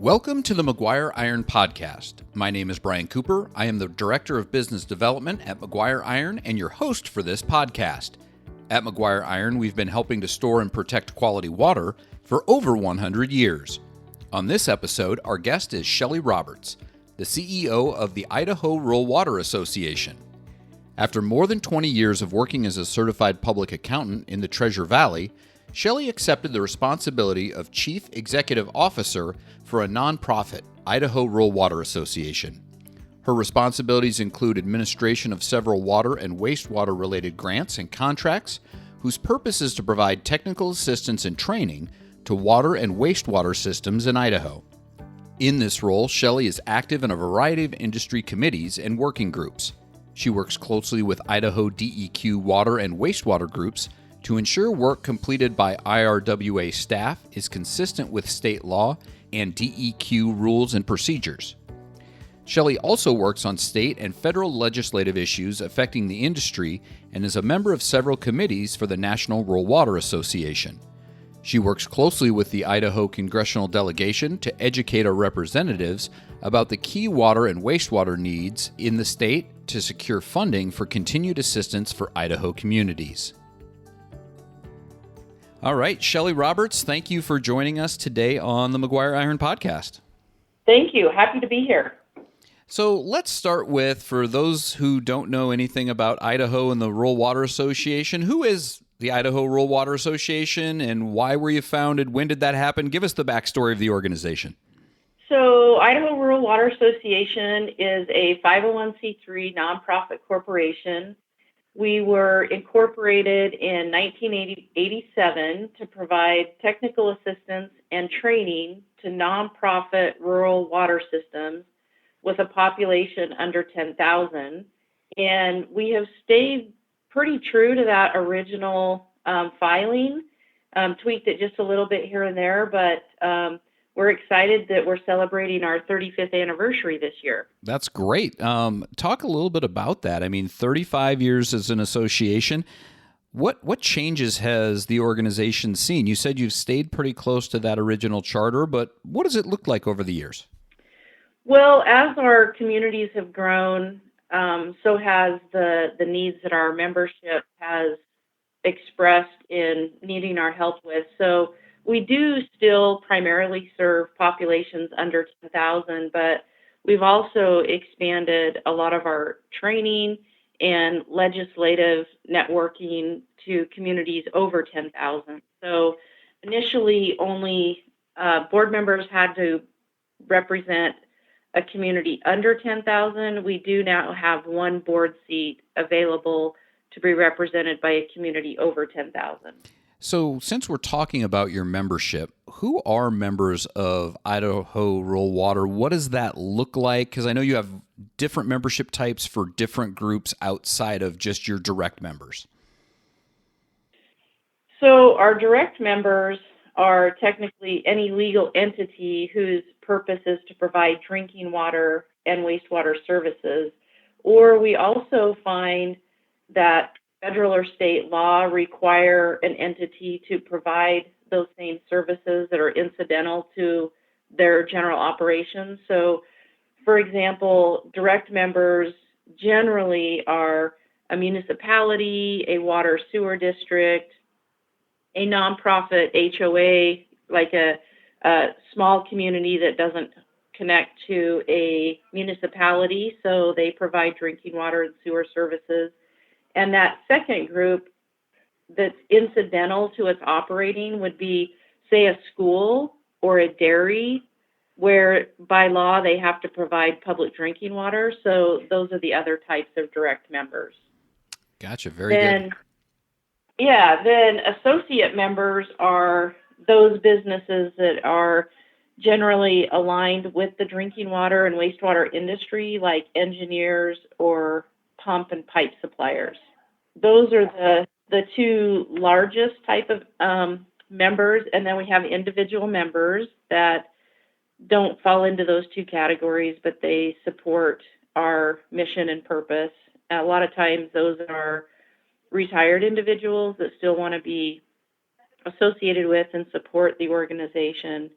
Welcome to the McGuire Iron Podcast. My name is Brian Cooper. I am the Director of Business Development at McGuire Iron and your host for this podcast. At McGuire Iron, we've been helping to store and protect quality water for over 100 years. On this episode, our guest is Shelley Roberts, the CEO of the Idaho Rural Water Association. After more than 20 years of working as a certified public accountant in the Treasure Valley, Shelley accepted the responsibility of Chief Executive Officer for a nonprofit, Idaho Rural Water Association. Her responsibilities include administration of several water and wastewater related grants and contracts, whose purpose is to provide technical assistance and training to water and wastewater systems in Idaho. In this role, Shelley is active in a variety of industry committees and working groups. She works closely with Idaho DEQ water and wastewater groups to ensure work completed by IRWA staff is consistent with state law and DEQ rules and procedures. Shelley also works on state and federal legislative issues affecting the industry and is a member of several committees for the National Rural Water Association. She works closely with the Idaho congressional delegation to educate our representatives about the key water and wastewater needs in the state to secure funding for continued assistance for Idaho communities. All right, Shelley Roberts, thank you for joining us today on the McGuire Iron Podcast. Thank you. Happy to be here. So let's start with, for those who don't know anything about Idaho and the Rural Water Association, who is the Idaho Rural Water Association and why were you founded? When did that happen? Give us the backstory of the organization. So Idaho Rural Water Association is a 501c3 nonprofit corporation. We were incorporated in 1987 to provide technical assistance and training to nonprofit rural water systems with a population under 10,000. And we have stayed pretty true to that original filing, tweaked it just a little bit here and there, but we're excited that we're celebrating our 35th anniversary this year. That's great. Talk a little bit about that. I mean, 35 years as an association. What changes has the organization seen? You said you've stayed pretty close to that original charter, but what does it look like over the years? Well, as our communities have grown, so has the needs that our membership has expressed in needing our help with. So we do still primarily serve populations under 10,000, but we've also expanded a lot of our training and legislative networking to communities over 10,000. So initially, only board members had to represent a community under 10,000. We do now have one board seat available to be represented by a community over 10,000. So since we're talking about your membership, who are members of Idaho Rural Water? What does that look like? Because I know you have different membership types for different groups outside of just your direct members. So our direct members are technically any legal entity whose purpose is to provide drinking water and wastewater services. Or we also find that federal or state law require an entity to provide those same services that are incidental to their general operations. So, for example, direct members generally are a municipality, a water sewer district, a nonprofit HOA, like a small community that doesn't connect to a municipality, so they provide drinking water and sewer services. And that second group that's incidental to its operating would be, say, a school or a dairy, where by law they have to provide public drinking water. So those are the other types of direct members. Gotcha. Very good. Yeah, then associate members are those businesses that are generally aligned with the drinking water and wastewater industry, like engineers or pump and pipe suppliers. Those are the two largest type of members, and then we have individual members that don't fall into those two categories, but they support our mission and purpose. A lot of times those are retired individuals that still want to be associated with and support the organization.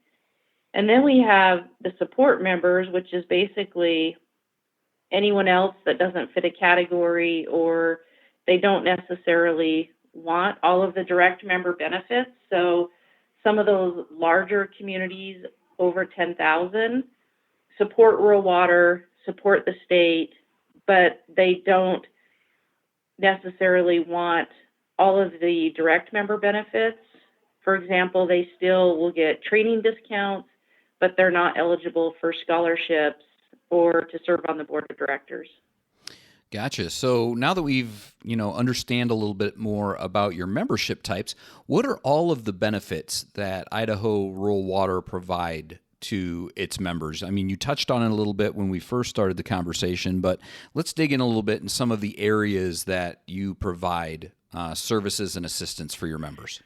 And then we have the support members, which is basically anyone else that doesn't fit a category, or they don't necessarily want all of the direct member benefits. So some of those larger communities over 10,000 support rural water, support the state, but they don't necessarily want all of the direct member benefits. For example, they still will get training discounts, but they're not eligible for scholarships or to serve on the board of directors. Gotcha. So now that we've, understand a little bit more about your membership types, what are all of the benefits that Idaho Rural Water provide to its members? I mean, you touched on it a little bit when we first started the conversation, but let's dig in a little bit in some of the areas that you provide services and assistance for your members.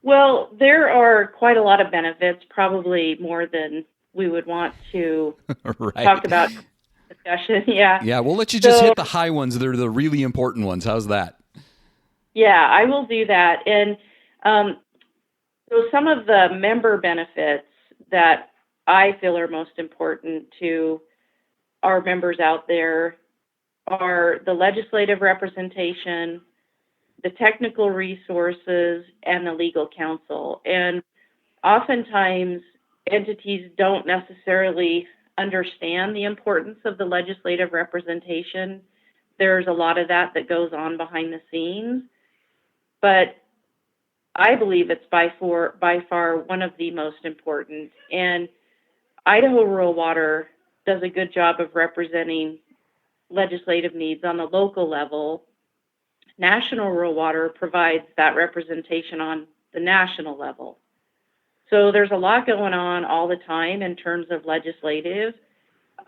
Well, there are quite a lot of benefits, probably more than we would want to Right. talk about in discussion. Yeah. Yeah, we'll let you just hit the high ones. They're the really important ones. How's that? Yeah, I will do that. And so some of the member benefits that I feel are most important to our members out there are the legislative representation, the technical resources, and the legal counsel. And oftentimes, entities don't necessarily understand the importance of the legislative representation. There's a lot of that goes on behind the scenes, but I believe it's by far one of the most important. And Idaho Rural Water does a good job of representing legislative needs on the local level. National Rural Water provides that representation on the national level. So there's a lot going on all the time in terms of legislative.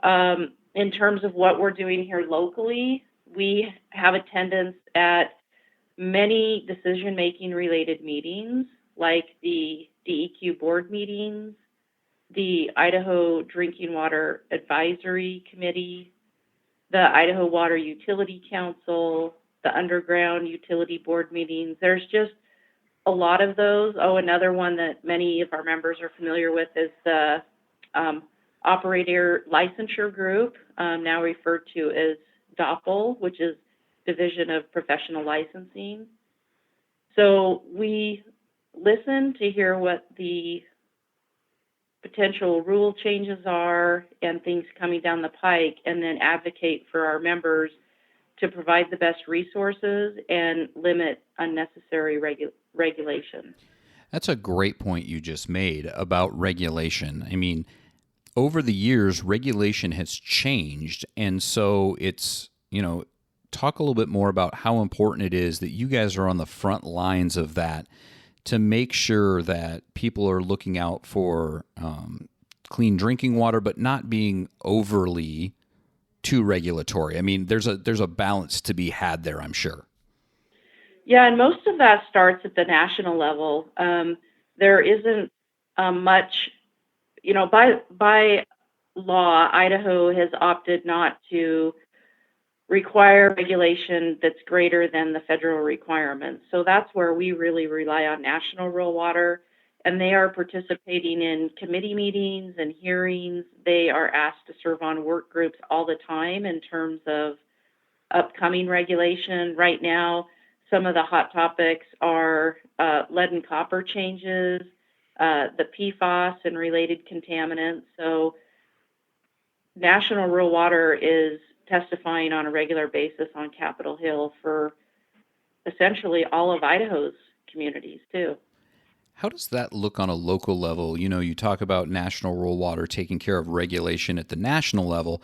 In terms of what we're doing here locally, we have attendance at many decision-making related meetings, like the DEQ board meetings, the Idaho Drinking Water Advisory Committee, the Idaho Water Utility Council, the Underground Utility Board meetings. There's just a lot of those. Oh, another one that many of our members are familiar with is the Operator Licensure Group, now referred to as DOPL, which is Division of Professional Licensing. So we listen to hear what the potential rule changes are and things coming down the pike, and then advocate for our members to provide the best resources and limit unnecessary regulation. That's a great point you just made about regulation. I mean, over the years, regulation has changed, and so it's, talk a little bit more about how important it is that you guys are on the front lines of that to make sure that people are looking out for clean drinking water, but not being overly too regulatory. I mean, there's a balance to be had there, I'm sure. Yeah, and most of that starts at the national level. There isn't much, by law, Idaho has opted not to require regulation that's greater than the federal requirements. So that's where we really rely on National Rural Water, and they are participating in committee meetings and hearings. They are asked to serve on work groups all the time in terms of upcoming regulation. Right now, some of the hot topics are lead and copper changes, the PFAS and related contaminants. So National Rural Water is testifying on a regular basis on Capitol Hill for essentially all of Idaho's communities too. How does that look on a local level? You talk about National Rural Water taking care of regulation at the national level,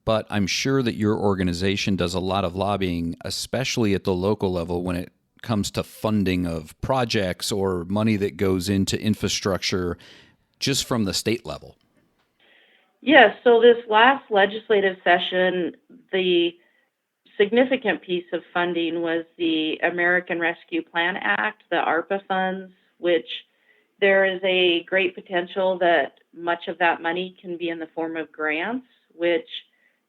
but I'm sure that your organization does a lot of lobbying, especially at the local level when it comes to funding of projects or money that goes into infrastructure just from the state level. Yes, so this last legislative session, the significant piece of funding was the American Rescue Plan Act, the ARPA funds, which there is a great potential that much of that money can be in the form of grants, which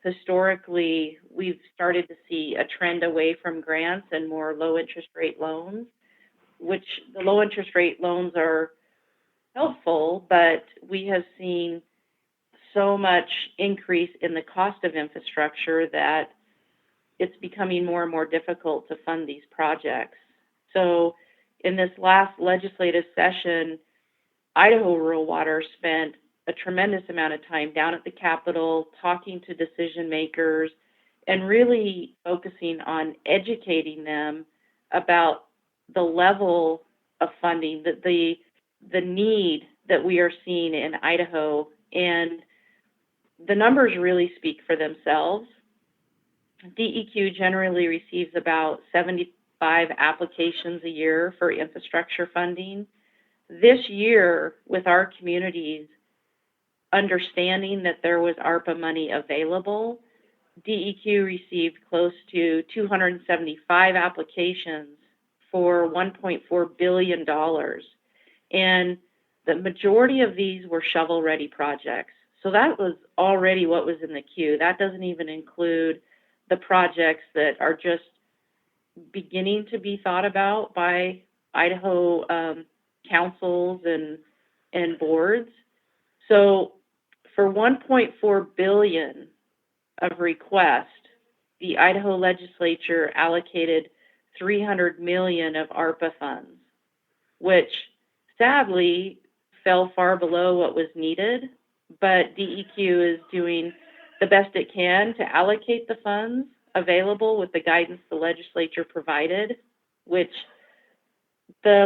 historically we've started to see a trend away from grants and more low interest rate loans, which the low interest rate loans are helpful, but we have seen so much increase in the cost of infrastructure that it's becoming more and more difficult to fund these projects. So in this last legislative session, Idaho Rural Water spent a tremendous amount of time down at the Capitol talking to decision makers and really focusing on educating them about the level of funding, the need that we are seeing in Idaho. And the numbers really speak for themselves. DEQ generally receives about 75 applications a year for infrastructure funding. This year, with our communities understanding that there was ARPA money available, DEQ received close to 275 applications for $1.4 billion. And the majority of these were shovel-ready projects. So that was already what was in the queue. That doesn't even include the projects that are just beginning to be thought about by Idaho councils and boards. So for $1.4 billion of request, the Idaho legislature allocated $300 million of ARPA funds, which sadly fell far below what was needed, but DEQ is doing the best it can to allocate the funds available with the guidance the legislature provided, which the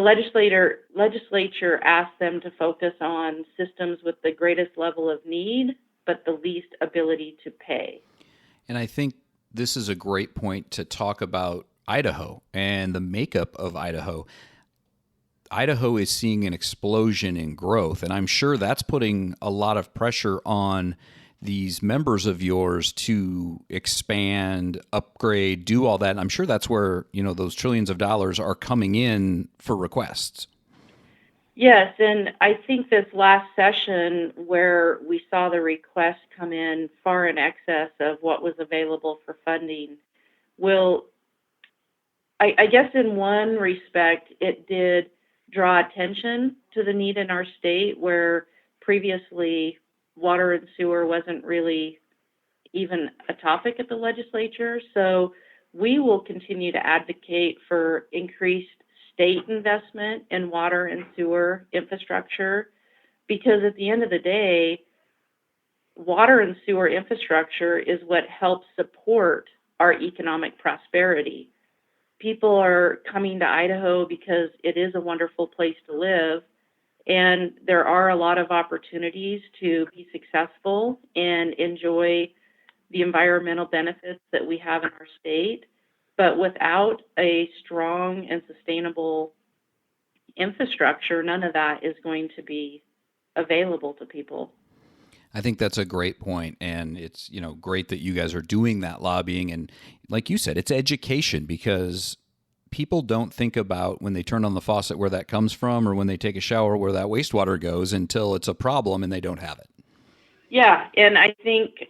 legislature asked them to focus on systems with the greatest level of need, but the least ability to pay. And I think this is a great point to talk about Idaho and the makeup of Idaho. Idaho is seeing an explosion in growth, and I'm sure that's putting a lot of pressure on these members of yours to expand, upgrade, do all that. And I'm sure that's where, those trillions of dollars are coming in for requests. Yes, and I think this last session where we saw the requests come in far in excess of what was available for funding will, I guess in one respect, it did draw attention to the need in our state where previously water and sewer wasn't really even a topic at the legislature. So we will continue to advocate for increased state investment in water and sewer infrastructure, because at the end of the day, water and sewer infrastructure is what helps support our economic prosperity. People are coming to Idaho because it is a wonderful place to live, and there are a lot of opportunities to be successful and enjoy the environmental benefits that we have in our state. But without a strong and sustainable infrastructure, none of that is going to be available to people. I think that's a great point, and it's great that you guys are doing that lobbying, and like you said, it's education, because people don't think about when they turn on the faucet where that comes from, or when they take a shower where that wastewater goes, until it's a problem and they don't have it. Yeah, and I think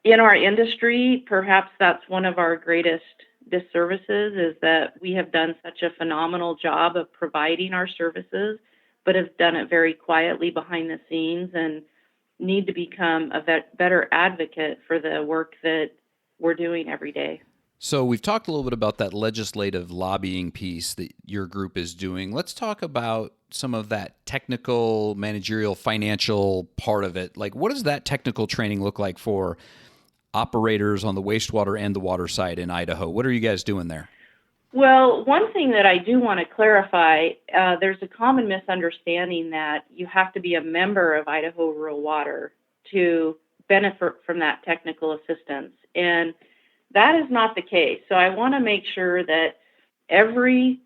in our industry, perhaps that's one of our greatest disservices, is that we have done such a phenomenal job of providing our services, but have done it very quietly behind the scenes, and need to become a better advocate for the work that we're doing every day. So we've talked a little bit about that legislative lobbying piece that your group is doing. Let's talk about some of that technical, managerial, financial part of it. Like, what does that technical training look like for operators on the wastewater and the water side in Idaho? What are you guys doing there? Well, one thing that I do want to clarify, there's a common misunderstanding that you have to be a member of Idaho Rural Water to benefit from that technical assistance. And that is not the case. So I want to make sure that every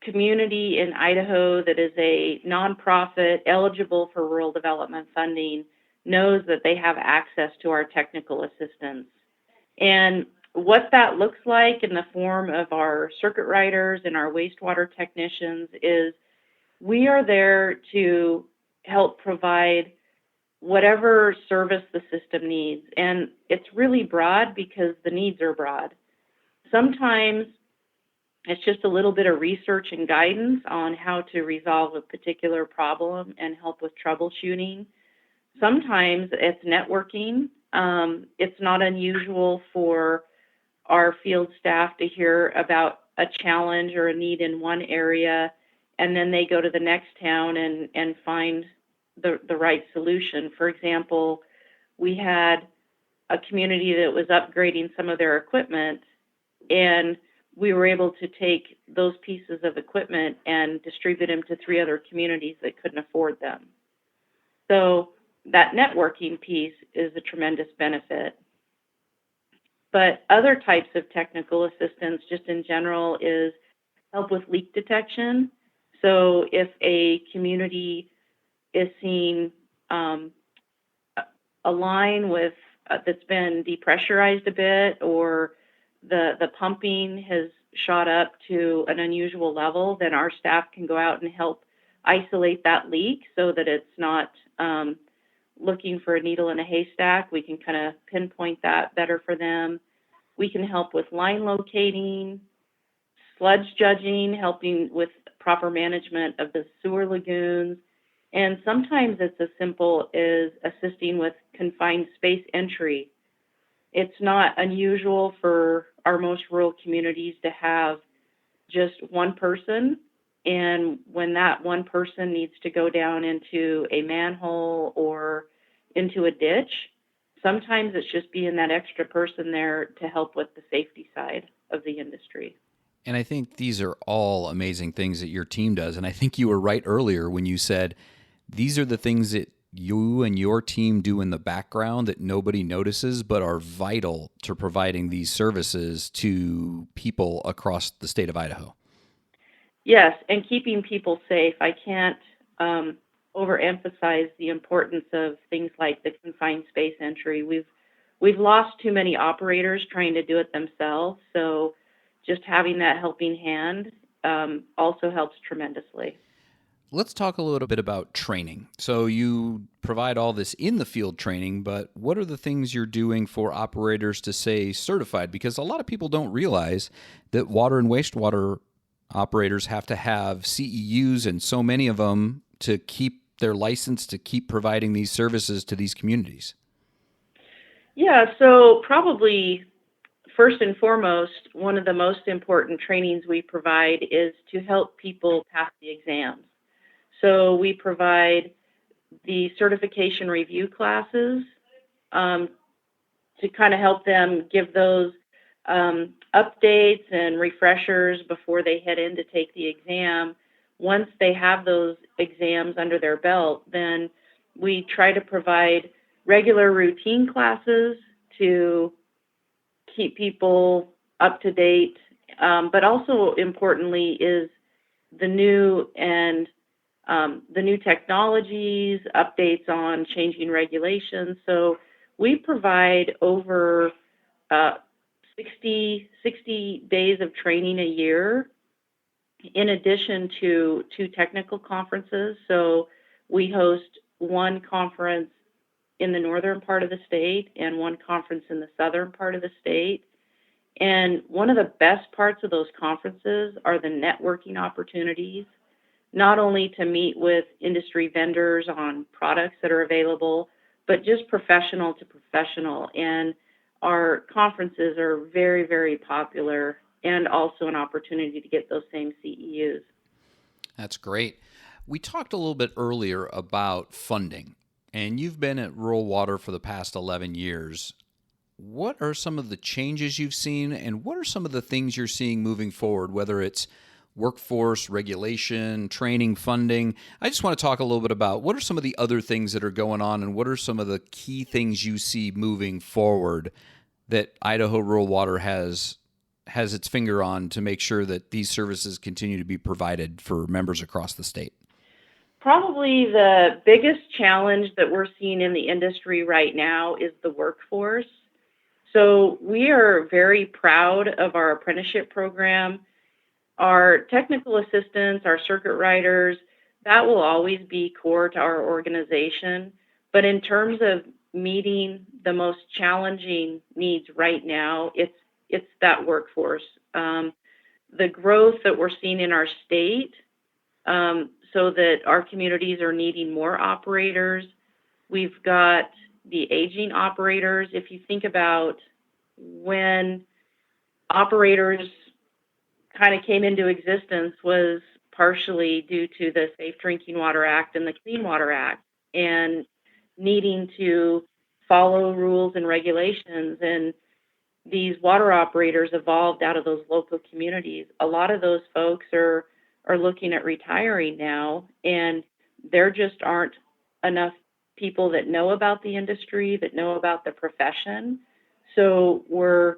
community in Idaho that is a nonprofit eligible for rural development funding knows that they have access to our technical assistance. And what that looks like in the form of our circuit riders and our wastewater technicians is we are there to help provide whatever service the system needs. And it's really broad because the needs are broad. Sometimes It's just a little bit of research and guidance on how to resolve a particular problem and help with troubleshooting. Sometimes it's networking. It's not unusual for our field staff to hear about a challenge or a need in one area, and then they go to the next town and find the right solution. For example, we had a community that was upgrading some of their equipment, and we were able to take those pieces of equipment and distribute them to 3 other communities that couldn't afford them. So that networking piece is a tremendous benefit. But other types of technical assistance, just in general, is help with leak detection. So if a community is seeing a line with that's been depressurized a bit, or the pumping has shot up to an unusual level, then our staff can go out and help isolate that leak so that it's not looking for a needle in a haystack. We can kind of pinpoint that better for them. We can help with line locating, sludge judging, helping with proper management of the sewer lagoons. And sometimes it's as simple as assisting with confined space entry. It's not unusual for our most rural communities to have just one person. And when that one person needs to go down into a manhole or into a ditch, sometimes it's just being that extra person there to help with the safety side of the industry. And I think these are all amazing things that your team does. And I think you were right earlier when you said these are the things that you and your team do in the background that nobody notices, but are vital to providing these services to people across the state of Idaho. Yes, and keeping people safe. I can't overemphasize the importance of things like the confined space entry. We've lost too many operators trying to do it themselves, so just having that helping hand also helps tremendously. Let's talk a little bit about training. So you provide all this in the field training, but what are the things you're doing for operators to stay certified? Because a lot of people don't realize that water and wastewater operators have to have CEUs, and so many of them, to keep their license to keep providing these services to these communities. Yeah, so probably first and foremost, one of the most important trainings we provide is to help people pass the exams. So we provide the certification review classes to kind of help them give those updates and refreshers before they head in to take the exam. Once they have those exams under their belt, then we try to provide regular routine classes to keep people up to date, but also importantly is the new technologies, updates on changing regulations. So we provide over 60 days of training a year, in addition to 2 technical conferences. So we host one conference in the northern part of the state and one conference in the southern part of the state. And one of the best parts of those conferences are the networking opportunities, not only to meet with industry vendors on products that are available, but just professional to professional. And our conferences are very, very popular, and also an opportunity to get those same CEUs. That's great. We talked a little bit earlier about funding, and you've been at Rural Water for the past 11 years. What are some of the changes you've seen, and what are some of the things you're seeing moving forward, whether it's workforce, regulation, training, funding? I just want to talk a little bit about what are some of the other things that are going on, and what are some of the key things you see moving forward that Idaho Rural Water has its finger on to make sure that these services continue to be provided for members across the state? Probably the biggest challenge that we're seeing in the industry right now is the workforce. So we are very proud of our apprenticeship program. Our technical assistants, our circuit riders, that will always be core to our organization. But in terms of meeting the most challenging needs right now, it's that workforce. the growth that we're seeing in our state, so that our communities are needing more operators. We've got the aging operators. If you think about when operators kind of came into existence was partially due to the Safe Drinking Water Act and the Clean Water Act and needing to follow rules and regulations. And these water operators evolved out of those local communities. A lot of those folks are looking at retiring now, and there just aren't enough people that know about the industry, that know about the profession. So we're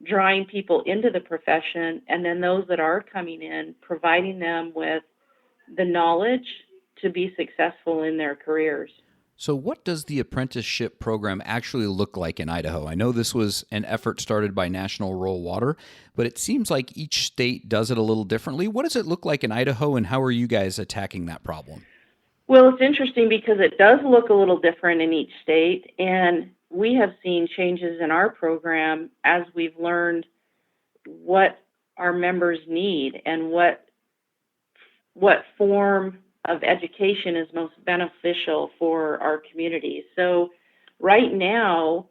drawing people into the profession, and then those that are coming in, providing them with the knowledge to be successful in their careers. So, what does the apprenticeship program actually look like in Idaho? I know this was an effort started by National Rural Water, but it seems like each state does it a little differently. What does it look like in Idaho, and how are you guys attacking that problem? Well, it's interesting because it does look a little different in each state, and we have seen changes in our program as we've learned what our members need and what form of education is most beneficial for our communities. So right now,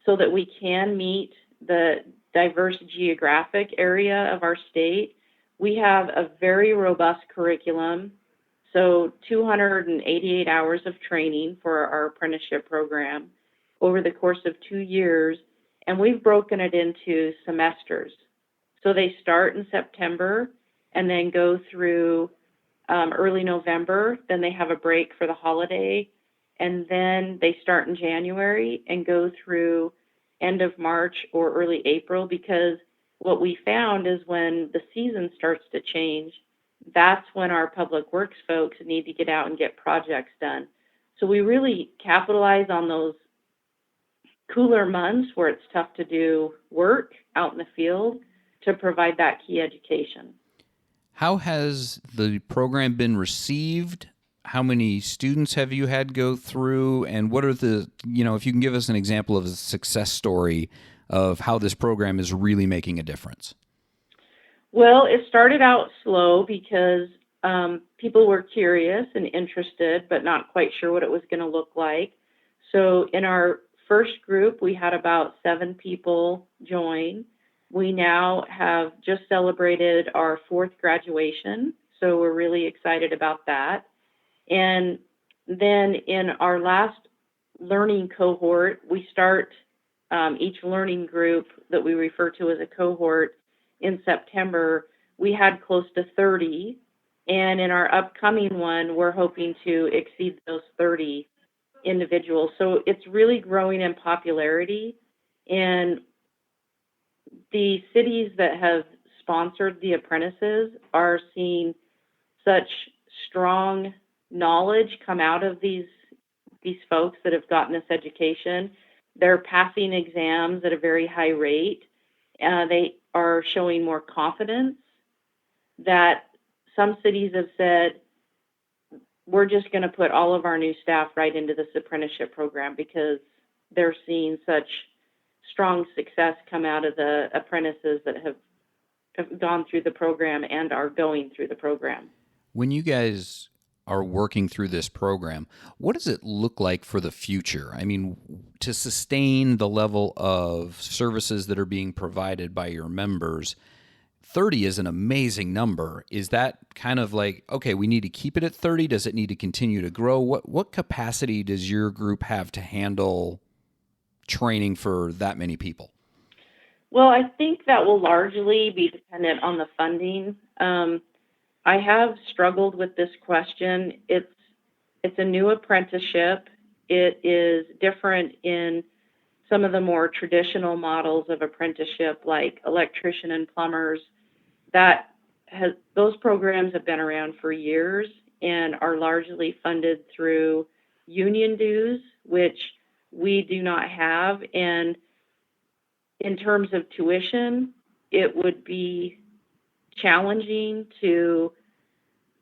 so that we can meet the diverse geographic area of our state, we have a very robust curriculum. So 288 hours of training for our apprenticeship program over the course of 2 years, and we've broken it into semesters. So they start in September and then go through early November, then they have a break for the holiday, and then they start in January and go through end of March or early April, because what we found is when the season starts to change, that's when our public works folks need to get out and get projects done. So we really capitalize on those cooler months where it's tough to do work out in the field to provide that key education. How has the program been received? How many students have you had go through? And what are the, if you can give us an example of a success story of how this program is really making a difference? Well, it started out slow because people were curious and interested, but not quite sure what it was going to look like. So in our first group, we had about 7 people join. We now have just celebrated our 4th graduation, so we're really excited about that. And then in our last learning cohort, we start each learning group that we refer to as a cohort in September. We had close to 30, and in our upcoming one, we're hoping to exceed those 30 individuals. So it's really growing in popularity, and the cities that have sponsored the apprentices are seeing such strong knowledge come out of these folks that have gotten this education. They're passing exams at a very high rate. They are showing more confidence. That some cities have said, we're just going to put all of our new staff right into this apprenticeship program because they're seeing such strong success come out of the apprentices that have gone through the program and are going through the program. When you guys are working through this program, what does it look like for the future? I mean, to sustain the level of services that are being provided by your members, 30 is an amazing number. Is that kind of like, okay, we need to keep it at 30? Does it need to continue to grow? What capacity does your group have to handle training for that many people? Well, I think that will largely be dependent on the funding. I have struggled with this question. It's a new apprenticeship. It is different in some of the more traditional models of apprenticeship, like electrician and plumbers. Those programs have been around for years and are largely funded through union dues, which we do not have. And in terms of tuition, it would be challenging to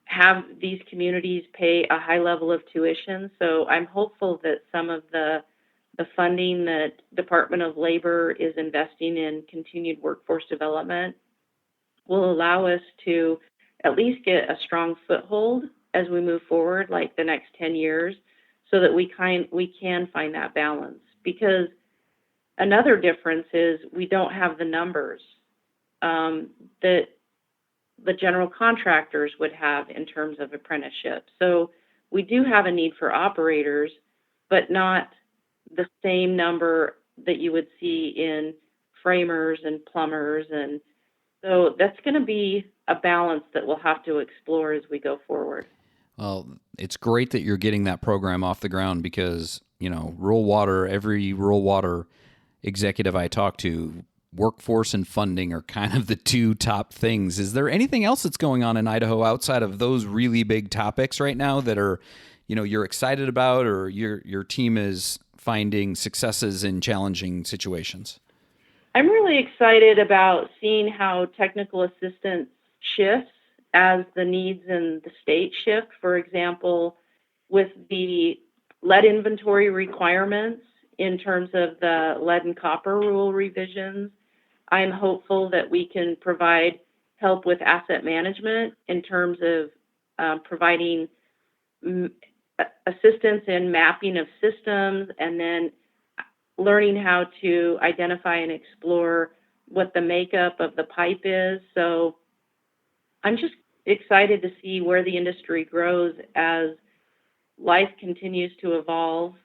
have these communities pay a high level of tuition. So I'm hopeful that some of the funding that Department of Labor is investing in continued workforce development will allow us to at least get a strong foothold as we move forward, like the next 10 years, so that we can find that balance. Because another difference is we don't have the numbers that the general contractors would have in terms of apprenticeship. So we do have a need for operators, but not the same number that you would see in framers and plumbers. And so that's going to be a balance that we'll have to explore as we go forward. Well, it's great that you're getting that program off the ground because, rural water, every rural water executive I talk to, workforce and funding are kind of the two top things. Is there anything else that's going on in Idaho outside of those really big topics right now that are, you're excited about, or your team is finding successes in challenging situations? I'm really excited about seeing how technical assistance shifts as the needs in the state shift. For example, with the lead inventory requirements in terms of the lead and copper rule revisions, I'm hopeful that we can provide help with asset management in terms of providing assistance in mapping of systems, and then learning how to identify and explore what the makeup of the pipe is. So I'm just excited to see where the industry grows as life continues to evolve.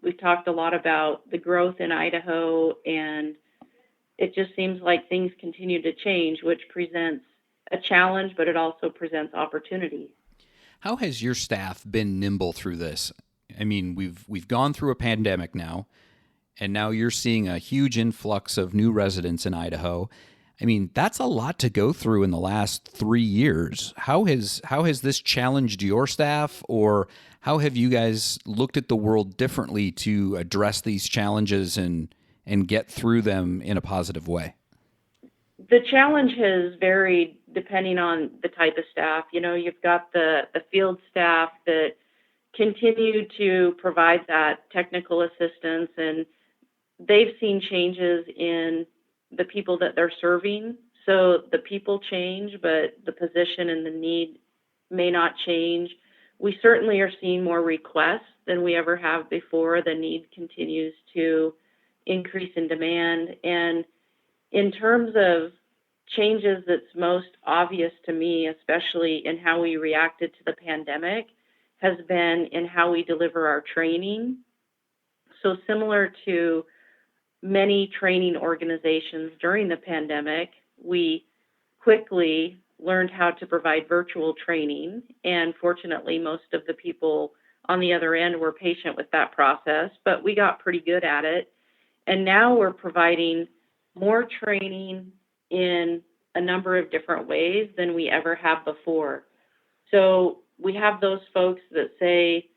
We've talked a lot about the growth in Idaho, and it just seems like things continue to change, which presents a challenge, but it also presents opportunity. How has your staff been nimble through this? I mean, we've gone through a pandemic now, and now you're seeing a huge influx of new residents in Idaho. I mean, that's a lot to go through in the last 3 years. How has this challenged your staff, or how have you guys looked at the world differently to address these challenges and get through them in a positive way? The challenge has varied depending on the type of staff. You've got the field staff that continue to provide that technical assistance, and they've seen changes in the people that they're serving. So the people change, but the position and the need may not change. We certainly are seeing more requests than we ever have before. The need continues to increase in demand. And in terms of changes that's most obvious to me, especially in how we reacted to the pandemic, has been in how we deliver our training. So similar to many training organizations during the pandemic, we quickly learned how to provide virtual training. And fortunately, most of the people on the other end were patient with that process, but we got pretty good at it. And now we're providing more training in a number of different ways than we ever have before. So we have those folks that say,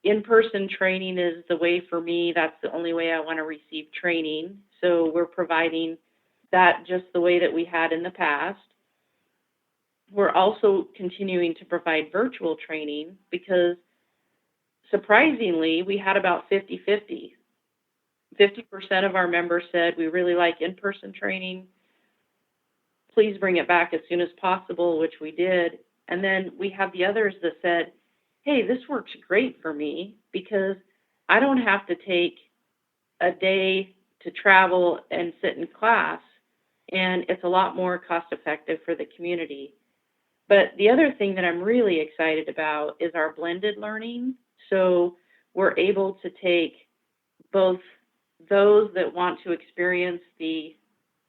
in-person training is the way for me. That's the only way I want to receive training. So we're providing that just the way that we had in the past. We're also continuing to provide virtual training because surprisingly, we had about 50-50. 50% of our members said, we really like in-person training. Please bring it back as soon as possible, which we did. And then we have the others that said, hey, this works great for me because I don't have to take a day to travel and sit in class, and it's a lot more cost effective for the community. But the other thing that I'm really excited about is our blended learning. So we're able to take both those that want to experience the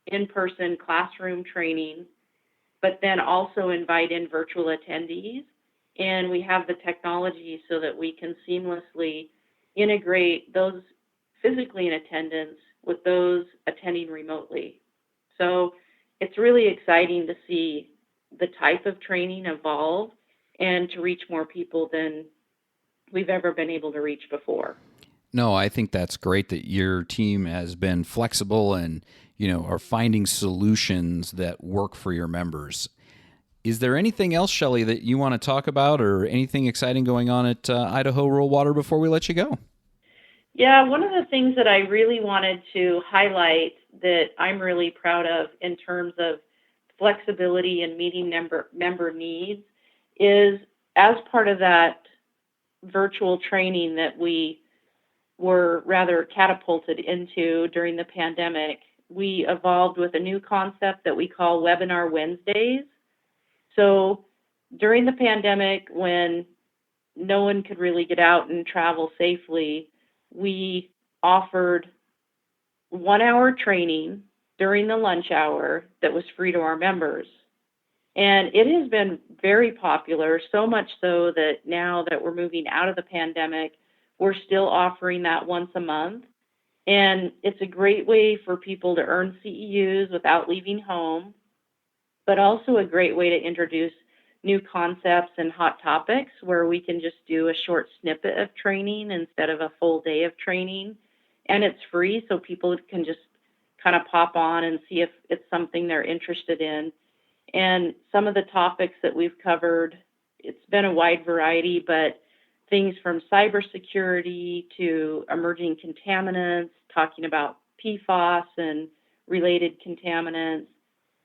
in-person classroom training, but then also invite in virtual attendees. And we have the technology so that we can seamlessly integrate those physically in attendance with those attending remotely. So it's really exciting to see the type of training evolve and to reach more people than we've ever been able to reach before. No, I think that's great that your team has been flexible and, are finding solutions that work for your members. Is there anything else, Shelley, that you want to talk about, or anything exciting going on at Idaho Rural Water before we let you go? Yeah, one of the things that I really wanted to highlight that I'm really proud of in terms of flexibility and meeting member needs is as part of that virtual training that we were rather catapulted into during the pandemic. We evolved with a new concept that we call Webinar Wednesdays. So during the pandemic, when no one could really get out and travel safely, we offered 1 hour training during the lunch hour that was free to our members. And it has been very popular, so much so that now that we're moving out of the pandemic, we're still offering that once a month. And it's a great way for people to earn CEUs without leaving home, but also a great way to introduce new concepts and hot topics where we can just do a short snippet of training instead of a full day of training. And it's free, so people can just kind of pop on and see if it's something they're interested in. And some of the topics that we've covered, it's been a wide variety, but things from cybersecurity to emerging contaminants, talking about PFAS and related contaminants,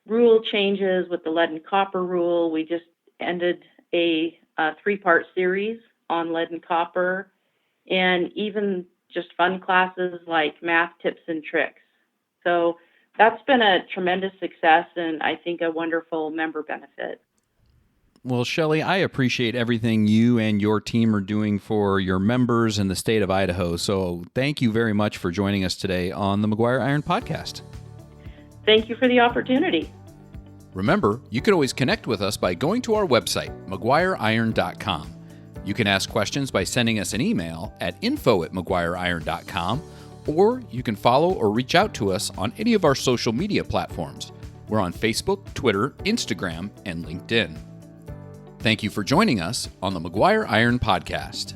rule changes with the lead and copper rule. We just ended a 3-part series on lead and copper, and even just fun classes like math tips and tricks. So that's been a tremendous success and I think a wonderful member benefit. Well, Shelley, I appreciate everything you and your team are doing for your members in the state of Idaho. So thank you very much for joining us today on the McGuire Iron Podcast. Thank you for the opportunity. Remember, you can always connect with us by going to our website, mcguireiron.com. You can ask questions by sending us an email at info@mcguireiron.com, or you can follow or reach out to us on any of our social media platforms. We're on Facebook, Twitter, Instagram, and LinkedIn. Thank you for joining us on the McGuire Iron Podcast.